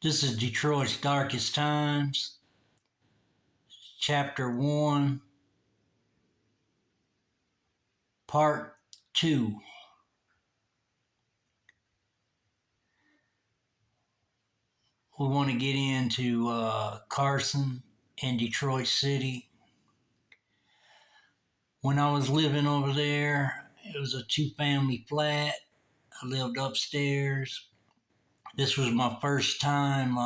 This is Detroit's Darkest Times, Chapter 1, Part 2. We want to get into Carson and Detroit City. When I was living over there, it was a two-family flat. I lived upstairs. This was my first time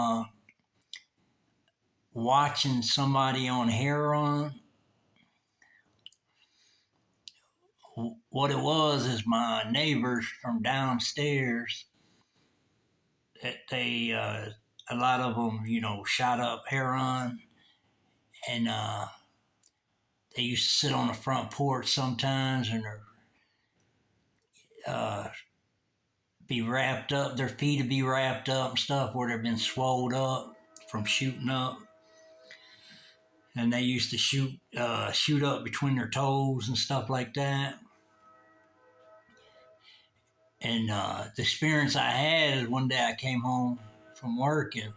watching somebody on heroin. What it was is my neighbors from downstairs, a lot of them, shot up heroin, and they used to sit on the front porch sometimes and uh, be wrapped up. Their feet would be wrapped up and stuff where they've been swelled up from shooting up, and they used to shoot up between their toes and stuff like that. And the experience I had is one day I came home from working,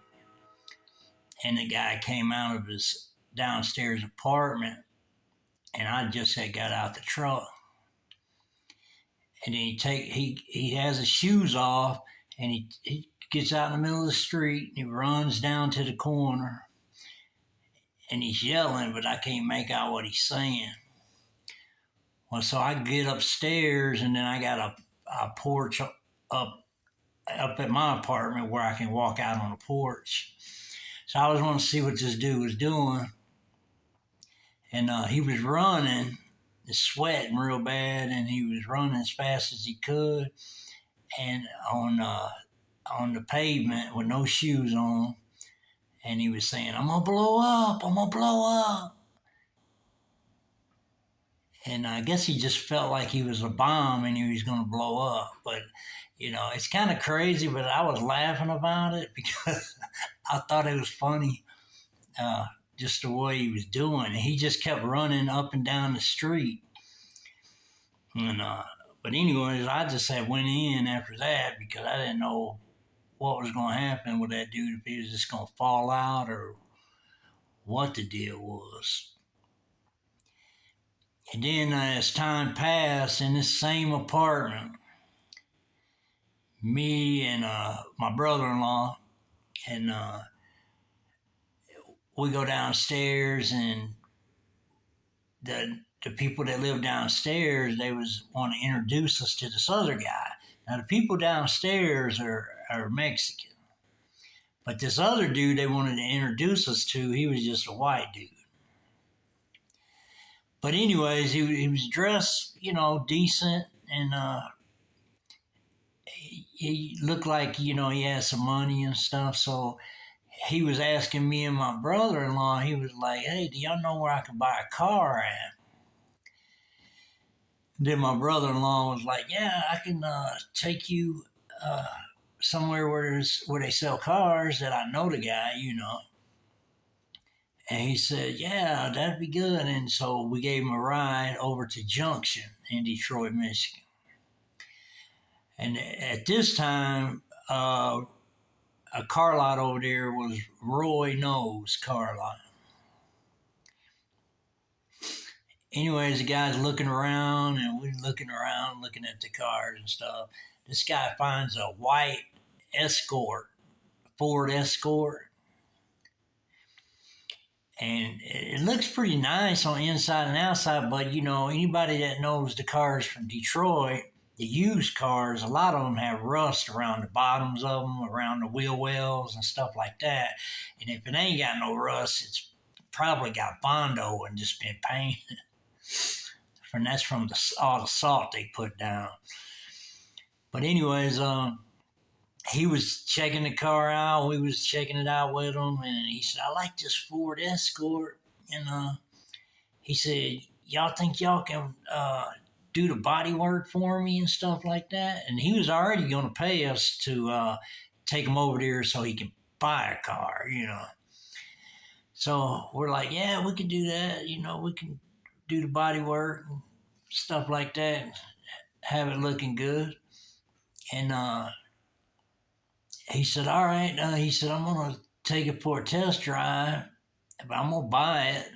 and the guy came out of his downstairs apartment, and I just had got out the truck, and then he has his shoes off, and he gets out in the middle of the street, and he runs down to the corner, and he's yelling, but I can't make out what he's saying. Well, so I get upstairs, and then I got a porch up at my apartment where I can walk out on the porch. So I was wanting to see what this dude was doing, and he was running, sweating real bad, and he was running as fast as he could, and on the pavement with no shoes on, and he was saying, "I'm gonna blow up, I'm gonna blow up." And I guess he just felt like he was a bomb and he was gonna blow up. But it's kind of crazy. But I was laughing about it because I thought it was funny, uh, just the way he was doing. And he just kept running up and down the street. And but anyways, I just had went in after that because I didn't know what was going to happen with that dude, if he was just going to fall out or what the deal was. And then as time passed in this same apartment, me and my brother-in-law, and we go downstairs, and the people that live downstairs, they was want to introduce us to this other guy. Now the people downstairs are Mexican, but this other dude they wanted to introduce us to, he was just a white dude. But anyways, he was dressed, decent, and he looked like, he had some money and stuff. So he was asking me and my brother-in-law, he was like, "Hey, do y'all know where I can buy a car at?" Then my brother-in-law was like, "Yeah, I can take you uh, somewhere where they sell cars that I know the guy." And he said, "Yeah, that'd be good." And so we gave him a ride over to Junction in Detroit, Michigan. And at this time, a car lot over there was Roy No's car lot. Anyways, the guy's looking around, and we're looking around, looking at the cars and stuff. This guy finds a white Escort, Ford Escort, and it looks pretty nice on the inside and outside. But anybody that knows the cars from Detroit, the used cars, a lot of them have rust around the bottoms of them, around the wheel wells and stuff like that. And if it ain't got no rust, it's probably got Bondo and just been painted. And that's from all the salt they put down. But anyways, he was checking the car out. We was checking it out with him, and he said, "I like this Ford Escort." And he said, "Y'all think y'all can do the body work for me and stuff like that?" And he was already going to pay us to take him over there so he could buy a car. So we're like, "Yeah, we can do that. We can do the body work and stuff like that, have it looking good." And he said, all right, he said, I'm going to take it for a test drive, but I'm going to buy it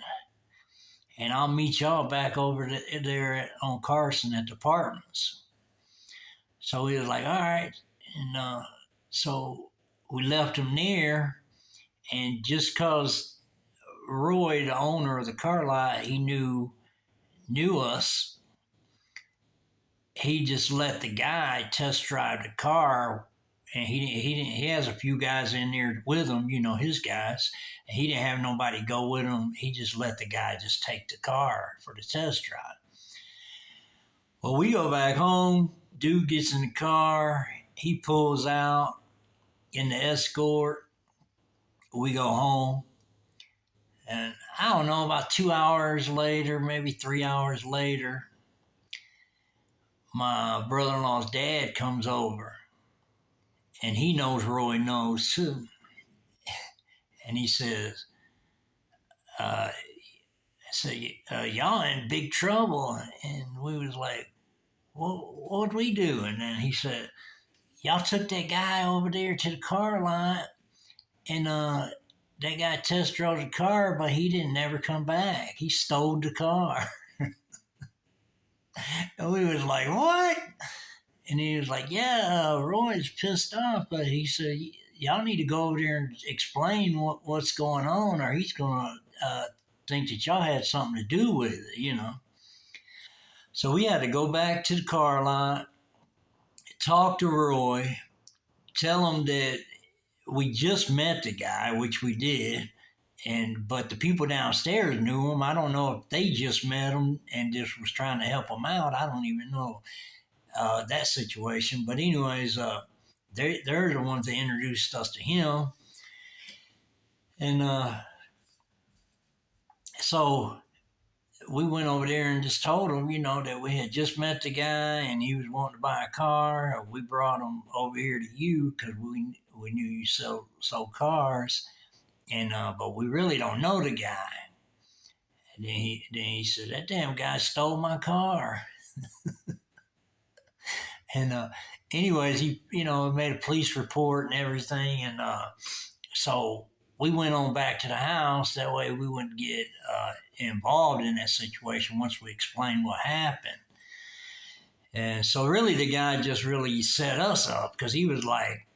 and I'll meet y'all back over there on Carson at the apartments. So he was like, all right. And so we left him near. And just because Roy, the owner of the car lot, he knew us, he just let the guy test drive the car. And he has a few guys in there with him, his guys. And he didn't have nobody go with him. He just let the guy just take the car for the test drive. Well, we go back home. Dude gets in the car. He pulls out in the Escort. We go home. And I don't know, about 2 hours later, maybe 3 hours later, my brother-in-law's dad comes over. And he knows Roy knows too. And he says, y'all in big trouble. And we was like, what'd we do? And then he said, y'all took that guy over there to the car lot, and that guy test drove the car, but he didn't never come back. He stole the car. And we was like, what? And he was like, yeah, Roy's pissed off, but he said, y'all need to go over there and explain what's going on, or he's going to think that y'all had something to do with it. So we had to go back to the car lot, talk to Roy, tell him that we just met the guy, which we did, but the people downstairs knew him. I don't know if they just met him and just was trying to help him out. I don't even know that situation. But anyways, they're the ones that introduced us to him. And so we went over there and just told him, that we had just met the guy and he was wanting to buy a car. We brought him over here to you because we knew you sold cars. And but we really don't know the guy. And then he said, that damn guy stole my car. And anyways, he made a police report and everything. And so we went on back to the house. That way we wouldn't get involved in that situation once we explained what happened. And so really the guy just really set us up because he was like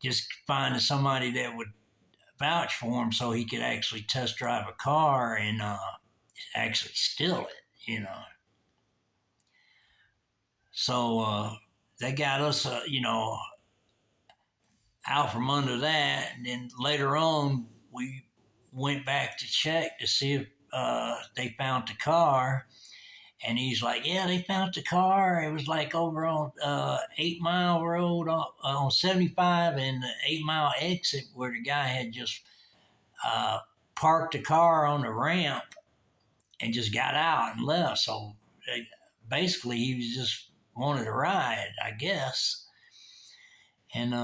just finding somebody that would vouch for him so he could actually test drive a car and actually steal it. So they got us, out from under that. And then later on, we went back to check to see if they found the car. And he's like, yeah, they found the car. It was like over on 8 Mile Road on 75 and the 8 Mile exit where the guy had just parked the car on the ramp and just got out and left. So basically, he was just wanted a ride, I guess. And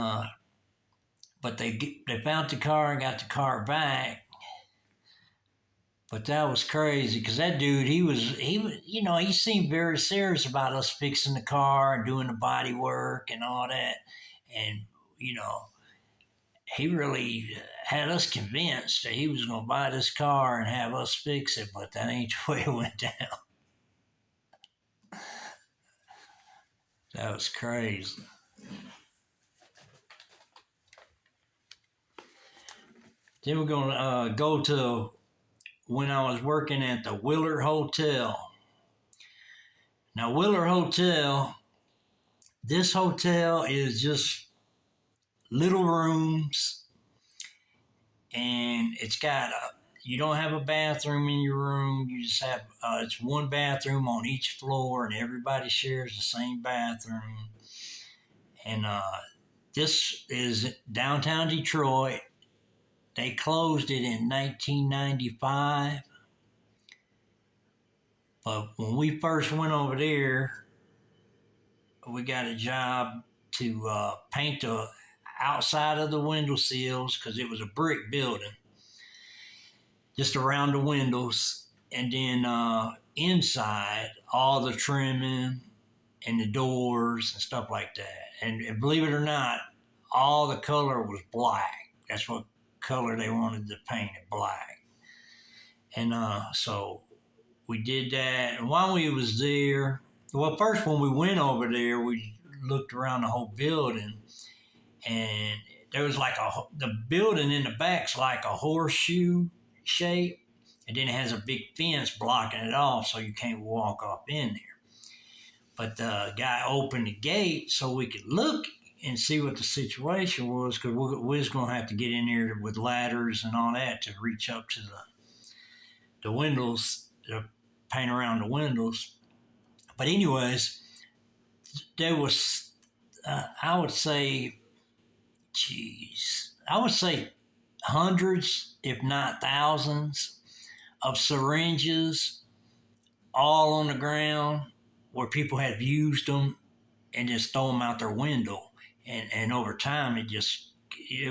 but they found the car and got the car back. But that was crazy because that dude, he seemed very serious about us fixing the car and doing the body work and all that. And, he really had us convinced that he was going to buy this car and have us fix it, but that ain't the way it went down. That was crazy. Then we're going to go to when I was working at the Willard Hotel. Now, Willard Hotel, this hotel is just little rooms, and it's got you don't have a bathroom in your room. You just have, it's one bathroom on each floor, and everybody shares the same bathroom. And this is downtown Detroit. They closed it in 1995. But when we first went over there, we got a job to paint the outside of the window sills because it was a brick building, just around the windows. And then inside, all the trimming and the doors and stuff like that. And believe it or not, all the color was black. That's what color they wanted to paint it, black. And so we did that. And while we was there, well, first when we went over there, we looked around the whole building, and there was like the building in the back's like a horseshoe shape, and then it has a big fence blocking it off, so you can't walk up in there. But the guy opened the gate so we could look and see what the situation was, because we was going to have to get in there with ladders and all that to reach up to the windows, to paint around the windows. But anyways, there was, I would say, hundreds, if not thousands, of syringes all on the ground where people had used them and just throw them out their window. And over time, it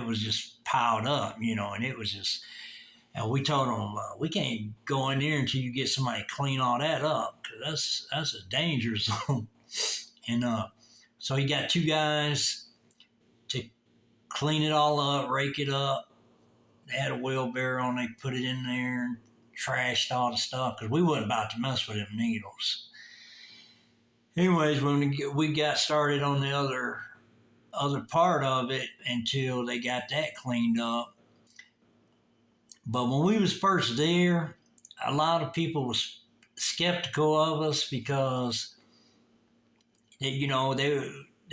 was just piled up, and it was just, and we told them, we can't go in there until you get somebody to clean all that up, because that's a danger zone. And so he got two guys to clean it all up, rake it up. They had a wheelbarrow and they put it in there and trashed all the stuff, because we wasn't about to mess with them needles. Anyways, when we got started on the other part of it until they got that cleaned up. But when we was first there, a lot of people was skeptical of us because they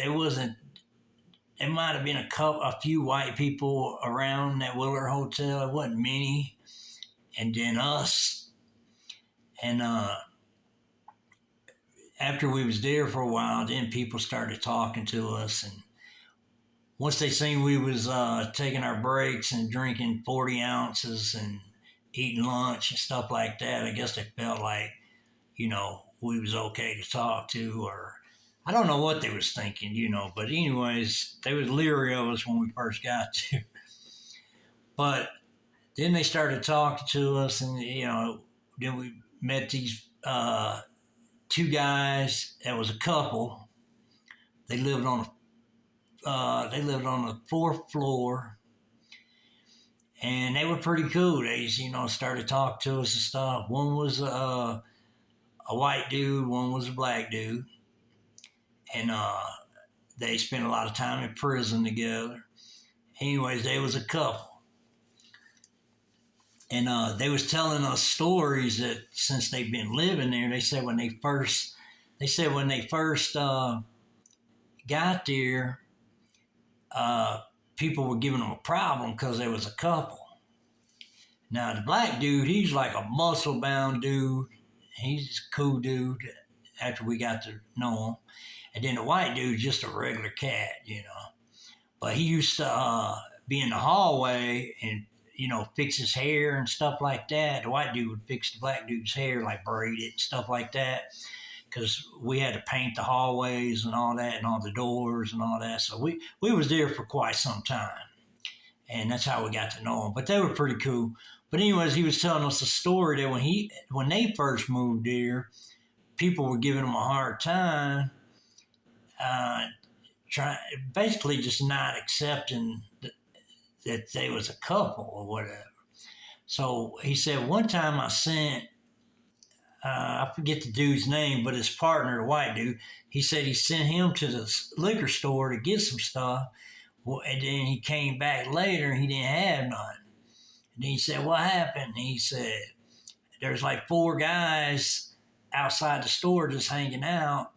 wasn't. There might have been a few white people around that Willard Hotel. It wasn't many, and then us. And after we was there for a while, then people started talking to us, and once they seen we was taking our breaks and drinking 40 ounces and eating lunch and stuff like that, I guess they felt like, we was okay to talk to, or I don't know what they was thinking, but anyways, they was leery of us when we first got there. But then they started talking to us, and, then we met these two guys that was a couple. They lived on the fourth floor, and they were pretty cool. They, started talking to us and stuff. One was a white dude, one was a black dude, and they spent a lot of time in prison together. Anyways, they was a couple, and they was telling us stories that since they've been living there. They said when they first got there. People were giving them a problem because there was a couple. Now, the black dude, he's like a muscle-bound dude. He's a cool dude after we got to know him. And then the white dude's just a regular cat, But he used to be in the hallway and, fix his hair and stuff like that. The white dude would fix the black dude's hair, like braid it and stuff like that, because we had to paint the hallways and all that and all the doors and all that. So we was there for quite some time, and that's how we got to know them. But they were pretty cool. But anyways, he was telling us a story that when they first moved there, people were giving them a hard time, basically just not accepting that they was a couple or whatever. So he said one time I sent, I forget the dude's name, but his partner, the white dude, he said he sent him to the liquor store to get some stuff. And then he came back later and he didn't have none. And he said, what happened? And he said, there's like four guys outside the store just hanging out.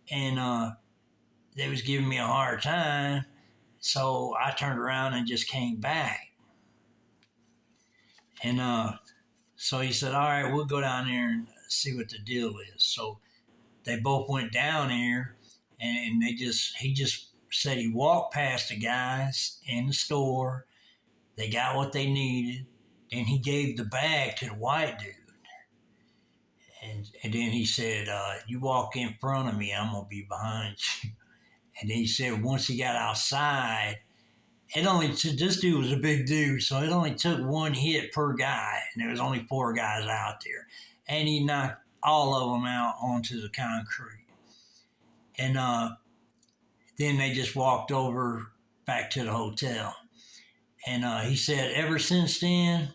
And they was giving me a hard time. So I turned around and just came back. And so he said, all right, we'll go down there and see what the deal is. So they both went down there, and he just said he walked past the guys in the store. They got what they needed. Then he gave the bag to the white dude. And then he said, you walk in front of me, I'm going to be behind you. And then he said once he got outside, this dude was a big dude, so it only took one hit per guy, and there was only four guys out there. And he knocked all of them out onto the concrete. And then they just walked over back to the hotel. And he said ever since then,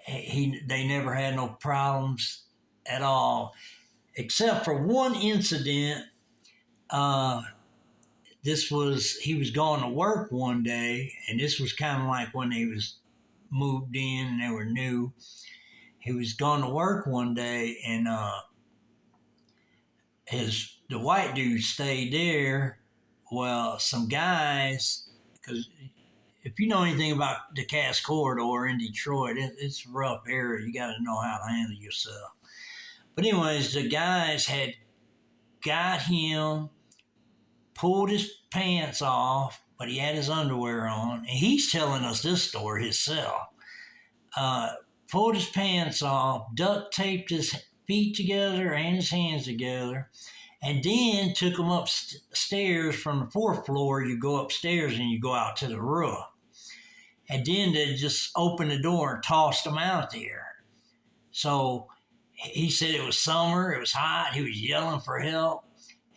they never had no problems at all, except for one incident. Uh, he was going to work one day, and this was kind of like when they was moved in and they were new. He was going to work one day, and the white dude stayed there. Well, some guys, because if you know anything about the Cass Corridor in Detroit, it's a rough area. You got to know how to handle yourself. But anyways, the guys had got him, pulled his pants off, but he had his underwear on. And he's telling us this story himself. Pulled his pants off, duct taped his feet together and his hands together, and then took him upstairs from the fourth floor. You go upstairs and you go out to the roof. And then they just opened the door and tossed him out there. So he said it was summer, it was hot, he was yelling for help.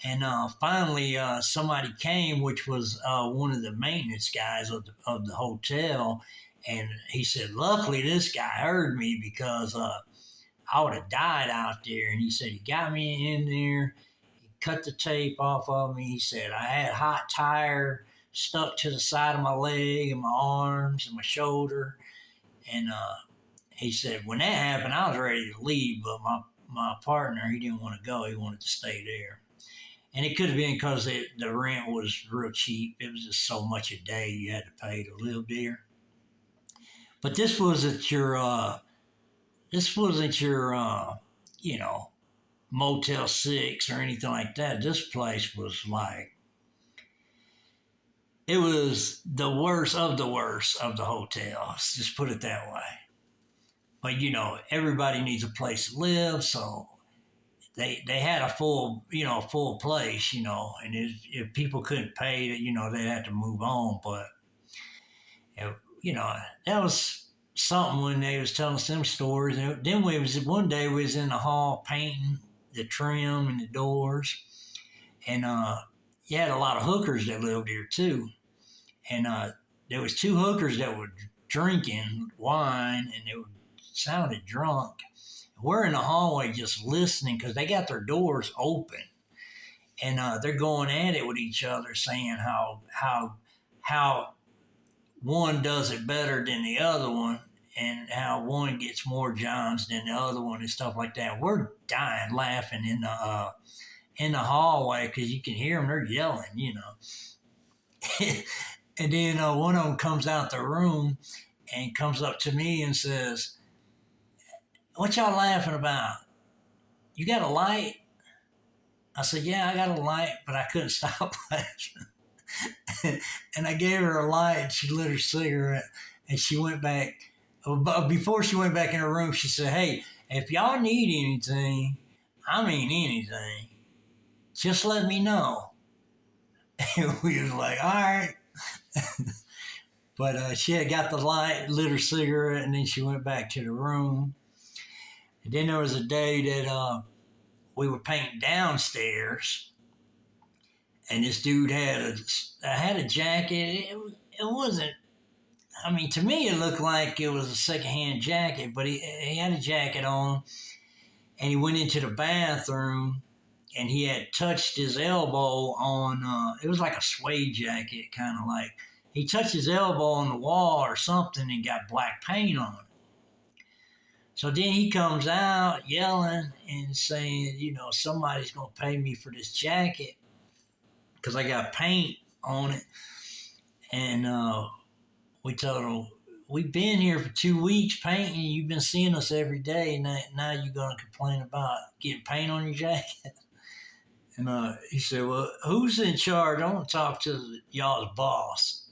And finally, somebody came, which was one of the maintenance guys of the hotel. And he said, luckily, this guy heard me because I would have died out there. And he said, he got me in there. He cut the tape off of me. He said, I had hot tire stuck to the side of my leg and my arms and my shoulder. And he said, when that happened, I was ready to leave. But my partner, he didn't want to go. He wanted to stay there. And it could have been because the rent was real cheap. It was just so much a day you had to pay to live there. But this wasn't your, Motel 6 or anything like that. This place was like, it was the worst of the hotels. Just put it that way. But, everybody needs a place to live, so they had a full place, and if people couldn't pay, they'd have to move on. But, that was something when they was telling us them stories. And then one day we was in the hall painting the trim and the doors, and you had a lot of hookers that lived here too. And there was two hookers that were drinking wine, and they sounded drunk. We're in the hallway just listening because they got their doors open, and they're going at it with each other, saying how one does it better than the other one, and how one gets more Johns than the other one, and stuff like that. We're dying laughing in the hallway because you can hear them. They're yelling, And then one of them comes out the room and comes up to me and says, "What y'all laughing about? You got a light?" I said, "Yeah, I got a light," but I couldn't stop laughing. And I gave her a light, and she lit her cigarette, and she went back. But before she went back in her room, she said, "Hey, if y'all need anything, I mean anything, just let me know." And we was like, all right. But she had got the light, lit her cigarette, and then she went back to the room. And then there was a day that we were painting downstairs, and this dude had a jacket. It wasn't. I mean, to me, it looked like it was a secondhand jacket, but he had a jacket on, and he went into the bathroom, and he had touched his elbow on. It was like a suede jacket, kind of like. He touched his elbow on the wall or something and got black paint on it. So then he comes out yelling and saying, somebody's going to pay me for this jacket because I got paint on it. And we told him, we've been here for 2 weeks painting. You've been seeing us every day. And now you're going to complain about getting paint on your jacket? And he said, well, who's in charge? I want to talk to y'all's boss.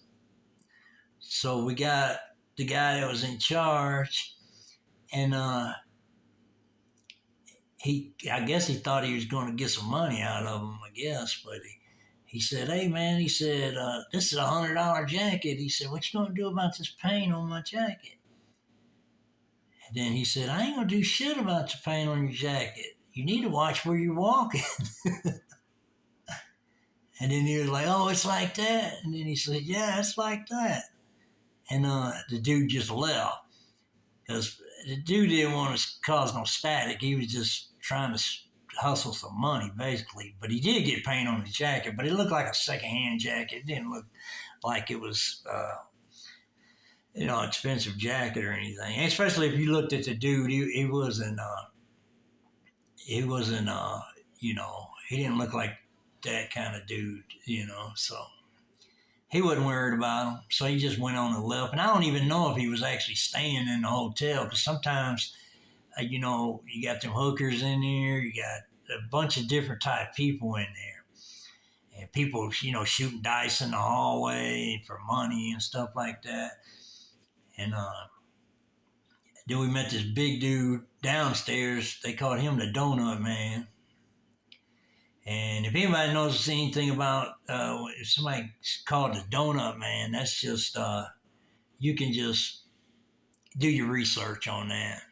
So we got the guy that was in charge, and I guess he thought he was going to get some money out of him, I guess, but he said, hey man, he said, this is $100 jacket. He said, what you going to do about this paint on my jacket? And then he said, I ain't going to do shit about the paint on your jacket. You need to watch where you're walking. And then he was like, "Oh, it's like that." And then he said, "Yeah, it's like that." And the dude just left because the dude didn't want to cause no static. He was just trying to hustle some money, basically. But he did get paint on his jacket, but it looked like a secondhand jacket. It didn't look like it was, expensive jacket or anything. And especially if you looked at the dude, he didn't look like that kind of dude, So he wasn't worried about him. So he just went on the left. And I don't even know if he was actually staying in the hotel because sometimes, you got them hookers in there, you got a bunch of different type of people in there. And people, shooting dice in the hallway for money and stuff like that. And then we met this big dude downstairs. They called him the Donut Man. And if anybody knows anything about if somebody called the Donut Man, that's just you can just do your research on that.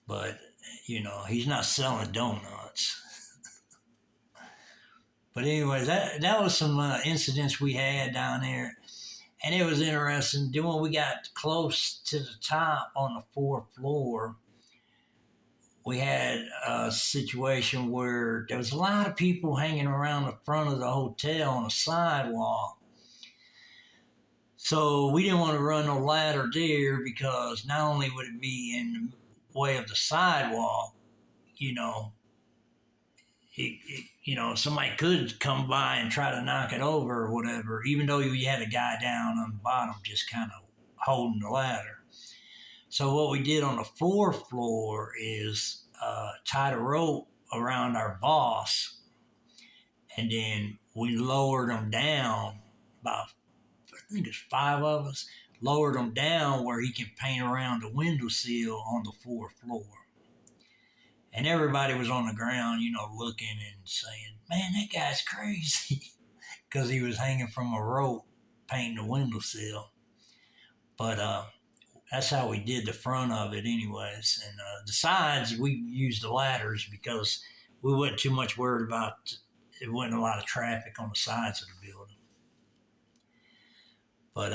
But he's not selling donuts. But anyways, that was some incidents we had down there, and it was interesting. Then when we got close to the top on the fourth floor, we had a situation where there was a lot of people hanging around the front of the hotel on the sidewalk. So we didn't want to run no ladder there because not only would it be in the way of the sidewalk, you know, somebody could come by and try to knock it over or whatever, even though you had a guy down on the bottom just kind of holding the ladder. So what we did on the fourth floor is tied a rope around our boss, and then we lowered them down. About, I think it's 5 of us, lowered them down where he can paint around the windowsill on the fourth floor. And everybody was on the ground, looking and saying, "Man, that guy's crazy," because he was hanging from a rope painting the windowsill. But that's how we did the front of it, anyways. And the sides, we used the ladders because we wasn't too much worried about it. Wasn't a lot of traffic on the sides of the building. But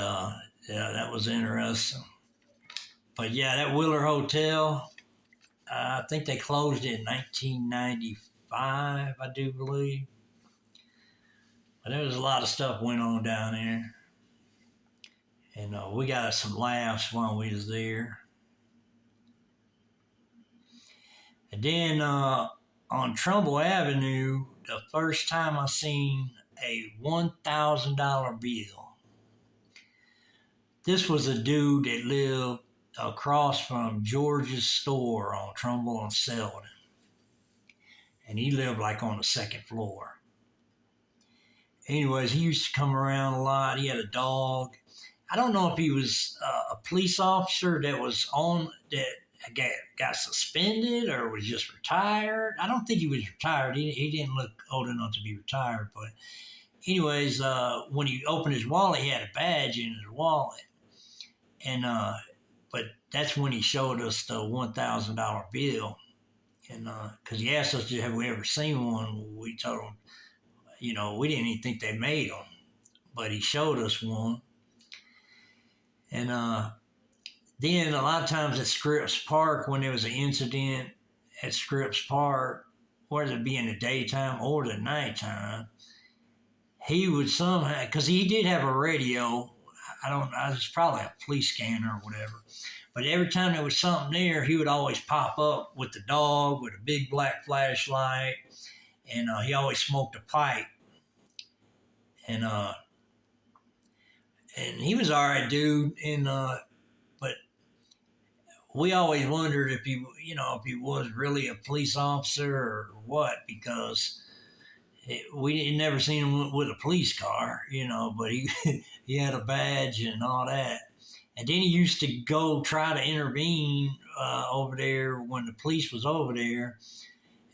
yeah, that was interesting. But yeah, that Wheeler Hotel, I think they closed it in 1995, I do believe. But there was a lot of stuff went on down there. And we got some laughs while we was there. And then on Trumbull Avenue, the first time I seen a $1,000 bill. This was a dude that lived across from George's store on Trumbull and Selden. And he lived like on the second floor. Anyways, he used to come around a lot. He had a dog. I don't know if he was a police officer that was on that got suspended or was just retired. I don't think he was retired. He didn't look old enough to be retired. But anyways, when he opened his wallet, he had a badge in his wallet. And but that's when he showed us the $1,000 bill. And because he asked us, have we ever seen one? We told him, we didn't even think they made them. But he showed us one. And then a lot of times at Scripps Park, when there was an incident at Scripps Park, whether it be in the daytime or the nighttime, he would somehow, because he did have a radio, it's probably a police scanner or whatever, but every time there was something there, he would always pop up with the dog with a big black flashlight, and he always smoked a pipe. And he was all right, dude, and but we always wondered if he was really a police officer or what, because we had never seen him with a police car, but he he had a badge and all that. And then he used to go try to intervene over there when the police was over there.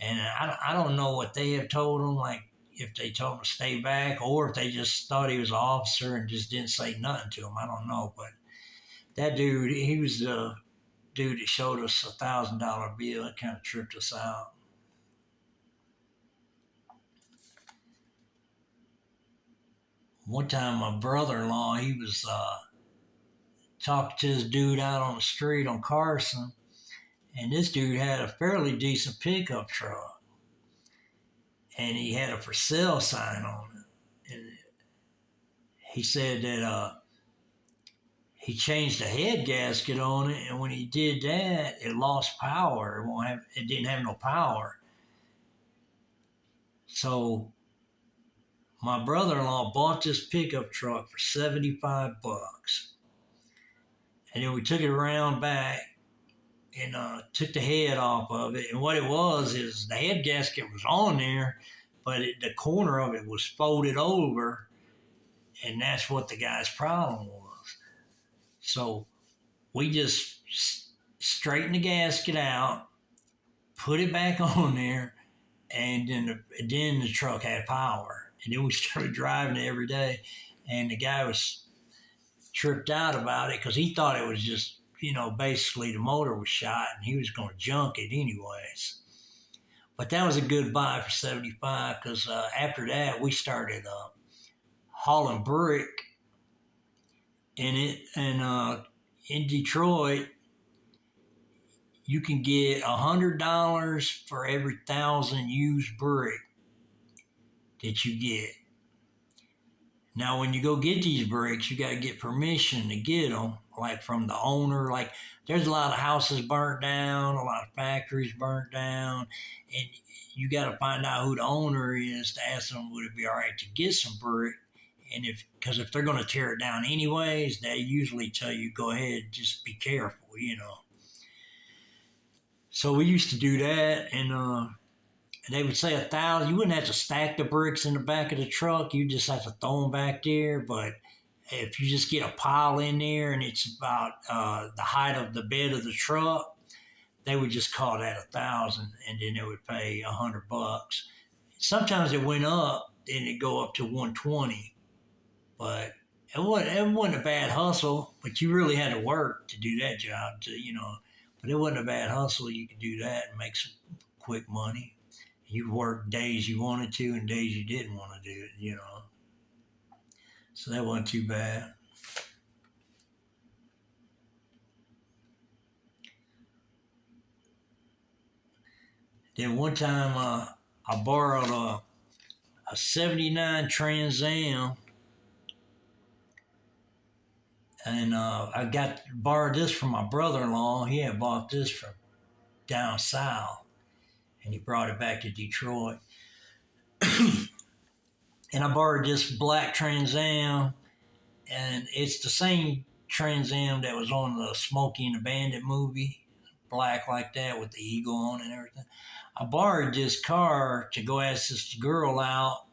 And I don't know what they have told him, like if they told him to stay back or if they just thought he was an officer and just didn't say nothing to him. I don't know. But that dude, he was the dude that showed us $1,000 bill. It kind of tripped us out. One time, my brother-in-law, he was talking to this dude out on the street on Carson, and this dude had a fairly decent pickup truck, and he had a for sale sign on it. And he said that he changed the head gasket on it, and when he did that, it lost power. It didn't have no power. So my brother-in-law bought this pickup truck for $75, and then we took it around back and took the head off of it. And what it was is the head gasket was on there, but the corner of it was folded over, and that's what the guy's problem was. So we just straightened the gasket out, put it back on there, and then the truck had power. And then we started driving it every day, and the guy was tripped out about it because he thought it was just, basically the motor was shot and he was going to junk it anyways. But that was a good buy for 75 because after that we started hauling brick in it. And in Detroit, you can get $100 for every 1,000 used brick that you get. Now, when you go get these bricks, you got to get permission to get them, like from the owner. Like, there's a lot of houses burnt down, a lot of factories burnt down, and you got to find out who the owner is to ask them would it be all right to get some brick. And because if they're going to tear it down anyways, they usually tell you go ahead, just be careful. So we used to do that, and they would say 1,000. You wouldn't have to stack the bricks in the back of the truck. You just have to throw them back there. But if you just get a pile in there and it's about the height of the bed of the truck, they would just call that 1,000, and then they would pay $100. Sometimes it went up, and it'd go up to 120. But it wasn't a bad hustle. But you really had to work to do that job. But it wasn't a bad hustle. You could do that and make some quick money. You worked days you wanted to and days you didn't want to do it. So that wasn't too bad. Then one time I borrowed a 79 Trans Am, and I borrowed this from my brother-in-law. He had bought this from down south, and he brought it back to Detroit. And I borrowed this black Trans Am, and it's the same Trans Am that was on the Smokey and the Bandit movie, black like that with the eagle on and everything. I borrowed this car to go ask this girl out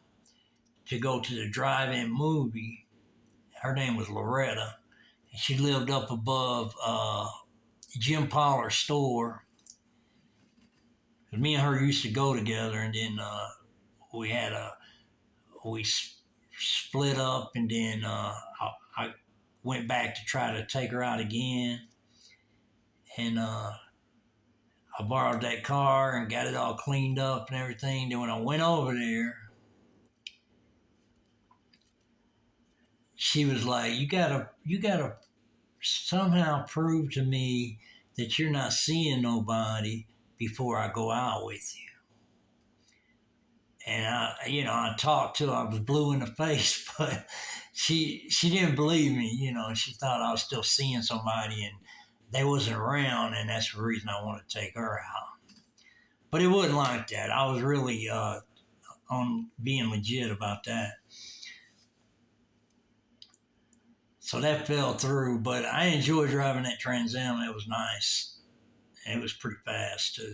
to go to the drive-in movie. Her name was Loretta, and she lived up above Jim Pollard's store. Me and her used to go together, and then we split up, and then I went back to try to take her out again, and I borrowed that car and got it all cleaned up and everything. Then when I went over there, she was like, you gotta somehow prove to me that you're not seeing nobody before I go out with you. And I talked to her. I was blue in the face, but she didn't believe me. She thought I was still seeing somebody, and they wasn't around, and that's the reason I wanted to take her out. But it wasn't like that. I was really on being legit about that. So that fell through, but I enjoyed driving that Trans Am. It was nice. And it was pretty fast, too.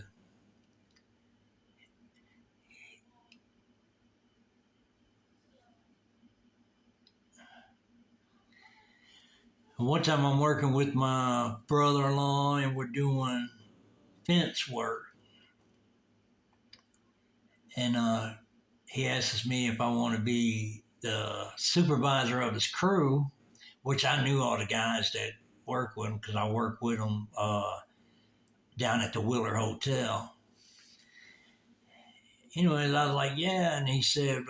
One time I'm working with my brother-in-law, and we're doing fence work. And he asks me if I want to be the supervisor of his crew, which I knew all the guys that work with him because I worked with them down at the Willer Hotel. Anyways, I was like, yeah. And he said,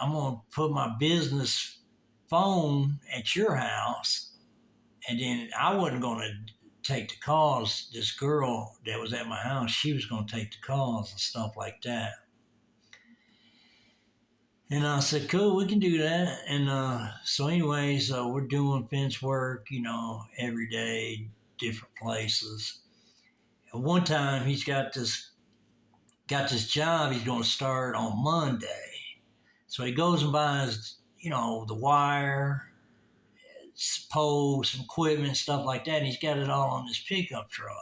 I'm gonna put my business phone at your house, and then I wasn't gonna take the calls. This girl that was at my house, she was gonna take the calls and stuff like that. And I said, cool, we can do that. And so, anyways, we're doing fence work, every day, different places. And one time, he's got this job he's going to start on Monday. So he goes and buys, the wire, poles, some equipment, stuff like that. And he's got it all on this pickup truck.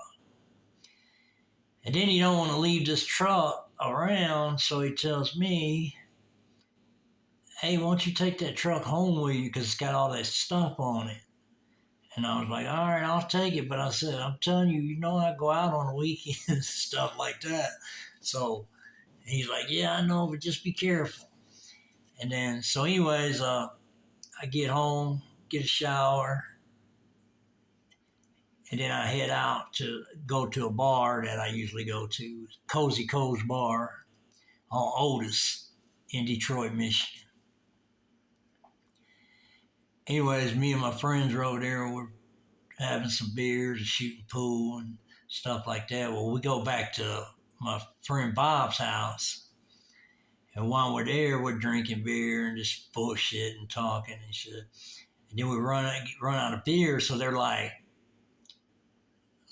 And then he don't want to leave this truck around, so he tells me, hey, why don't you take that truck home with you because it's got all that stuff on it. And I was like, all right, I'll take it. But I said, I'm telling you, I go out on the weekends and stuff like that. So he's like, yeah, I know, but just be careful. And then, so anyways, I get home, get a shower, and then I head out to go to a bar that I usually go to, Cozy Co's Bar on Otis in Detroit, Michigan. Anyways, me and my friends were over there. We're having some beers and shooting pool and stuff like that. Well, we go back to my friend Bob's house. And while we're there, we're drinking beer and just bullshit and talking and shit. And then we run out of beer, so they're like,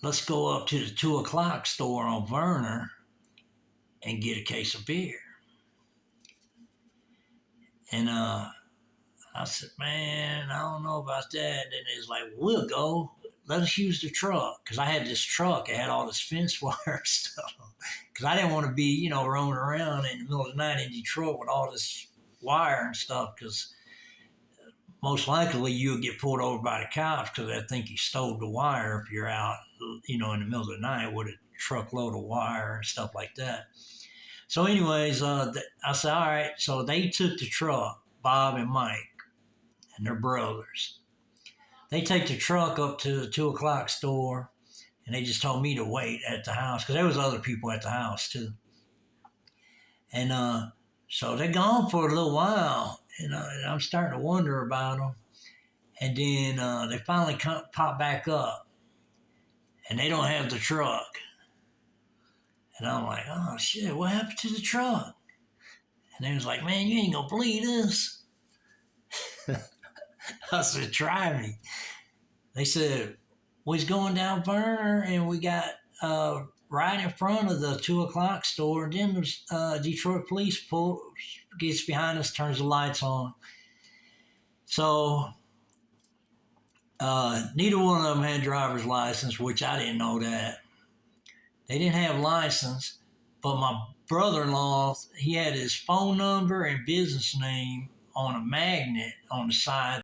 let's go up to the 2:00 store on Verner and get a case of beer. And I said, man, I don't know about that. And it's like, we'll go. Let us use the truck. Because I had this truck. It had all this fence wire stuff. Because I didn't want to be, roaming around in the middle of the night in Detroit with all this wire and stuff. Because most likely you'll get pulled over by the cops because they think you stole the wire if you're out, in the middle of the night with a truckload of wire and stuff like that. So anyways, I said, all right. So they took the truck, Bob and Mike, and their brothers. They take the truck up to the 2:00 store, and they just told me to wait at the house because there was other people at the house too. And so they're gone for a little while, and I'm starting to wonder about them. And then they finally pop back up, and they don't have the truck. And I'm like, oh shit, what happened to the truck? And they was like, man, you ain't gonna believe this. I said, try me. They said, we was going down Verner and we got right in front of the 2:00 store. And then the Detroit police gets behind us, turns the lights on. So neither one of them had driver's license, which I didn't know that. They didn't have license, but my brother-in-law, he had his phone number and business name on a magnet on the side